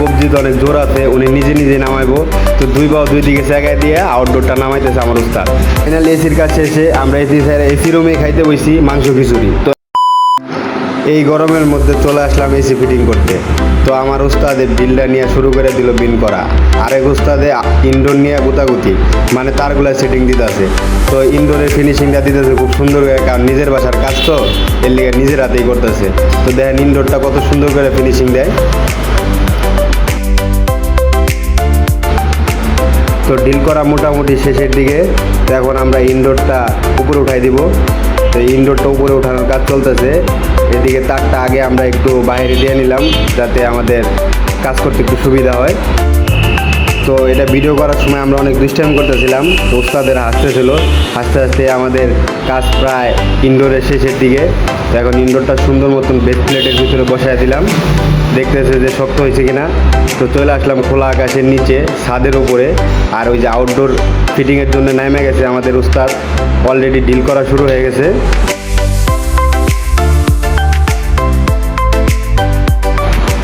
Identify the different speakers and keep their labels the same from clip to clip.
Speaker 1: কবজিতে অনেক জোর আছে, উনি নিজে নিজে নামাইবো। তো দুই বাও দুই দিকে জায়গায় দিয়ে আউটডোরটা নামাইতেছে আমার উস্তাদ। ফাইনালি এসির কাছে এসে আমরা এসি রুমে খাইতে বসি মাংস খিচুড়ি। তো এই গরমের মধ্যে চলে আসলাম এসি ফিটিং করতে। তো আমার উস্তাদে বিলটা নিয়ে শুরু করে দিল বিন করা, আরেক উস্তাদে ইনডোর নিয়ে গুতাগুতি, মানে তারগুলা সেটিং দিতেছে। তো ইনডোরের ফিনিশিংটা দিতেছে খুব সুন্দর করে, কারণ নিজের বাসার কাজ তো এর লিগে নিজের হাতেই করতেছে। তো দেখেন ইনডোরটা কত সুন্দর করে ফিনিশিং দেয়। তো ডিল করা মোটামুটি শেষের দিকে। তো এখন আমরা ইনডোরটা উপরে উঠাই দিব। তো ইনডোরটা উপরে ওঠানোর কাজ চলতেছে। এদিকে তারটা আগে আমরা একটু বাইরে দিয়ে নিলাম, যাতে আমাদের কাজ করতে একটু সুবিধা হয়। তো এটা ভিডিও করার সময় আমরা অনেক দুষ্টাইম করতেছিলাম, তো ওস্তাদের হাসতেছিল। হাসতে হাসতে আমাদের কাজ প্রায় ইনডোরের শেষের দিকে। তো এখন ইনডোরটা সুন্দর মতন বেড প্লেটের ভিতরে বসায় দিলাম, দেখতেছে যে শক্ত হয়েছে কিনা। তো চলে আসলাম খোলা আকাশের নিচে ছাদের উপরে। আর ওই যে আউটডোর ফিটিংয়ের জন্য নেমে গেছে আমাদের উস্তাদ, অলরেডি ডিল করা শুরু হয়ে গেছে।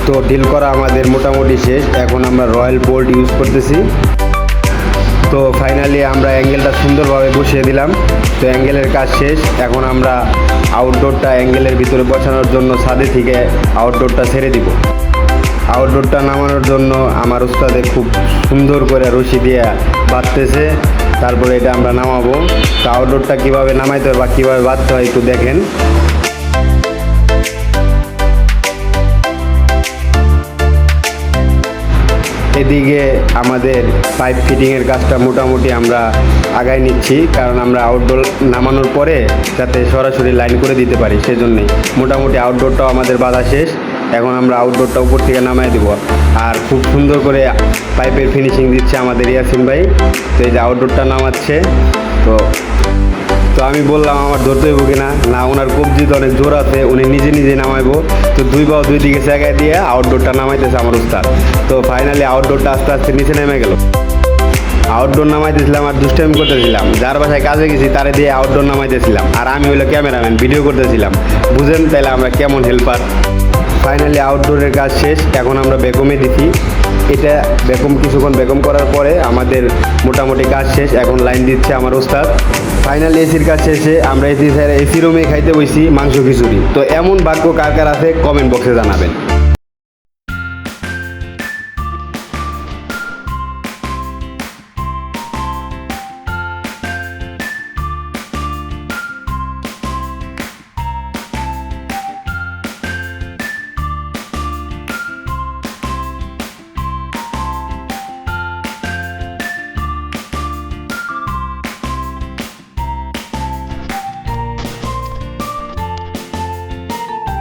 Speaker 1: তো ডিল করা আমাদের মোটামুটি শেষ। এখন আমরা রয়্যাল বোল্ট ইউজ করতেছি। তো ফাইনালি আমরা অ্যাঙ্গেলটা সুন্দরভাবে বসিয়ে দিলাম। তো অ্যাঙ্গেলের কাজ শেষ। এখন আমরা আউটডোরটা অ্যাঙ্গেলের ভিতরে বসানোর জন্য ছাদে থেকে আউটডোরটা ছেড়ে দিব। আউটডোরটা নামানোর জন্য আমার উস্তাদে খুব সুন্দর করে রশি দিয়ে বাঁধতেছে, তারপরে এটা আমরা নামাবো। তো আউটডোরটা কীভাবে নামাইতে হয় বা কীভাবে বাঁধতে হয় একটু দেখেন। এদিকে আমাদের পাইপ ফিটিংয়ের কাজটা মোটামুটি আমরা আগায় নিচ্ছি, কারণ আমরা আউটডোর নামানোর পরে যাতে সরাসরি লাইন করে দিতে পারি, সেজন্যই মোটামুটি আউটডোরটাও আমাদের বাঁধা শেষ। এখন আমরা আউটডোরটা উপর থেকে নামাই দেবো। আর খুব সুন্দর করে পাইপের ফিনিশিং দিচ্ছে আমাদের ইয়াসিন ভাই। তো এই যে আউটডোরটা নামাচ্ছে। তো আমি বললাম আমার ধরতে হইব কিনা, না ওনার কবজিতে অনেক জোর আছে, উনি নিজে নিজে নামাইবো। তো দুই বাও দুই দিকে জায়গায় দিয়ে আউটডোরটা নামাইতেছে আমার উস্তাদ। তো ফাইনালি আউটডোরটা আস্তে আস্তে নিচে নেমে গেল। আউটডোর নামাইতেছিলাম আর দুষ্টাইম করতেছিলাম, যার বাসায় কাজে গেছি তারে দিয়ে আউটডোর নামাইতেছিলাম, আর আমি হইলো ক্যামেরাম্যান, ভিডিও করতেছিলাম। বুঝেন তাইলে আমরা কেমন হেল্পার। ফাইনালি আউটডোরের কাজ শেষ। এখন আমরা বেকমে দিছি। এটা কিছুক্ষণ বেকম করার পরে আমাদের মোটামুটি কাজ শেষ। এখন লাইন দিচ্ছে আমার ওস্তাদ। ফাইনালি এসির কাজ শেষে আমরা এসি রুমে খাইতে বসি মাংস খিচুড়ি। তো এমন ভাগ্য কার কার আছে কমেন্ট বক্সে জানাবেন।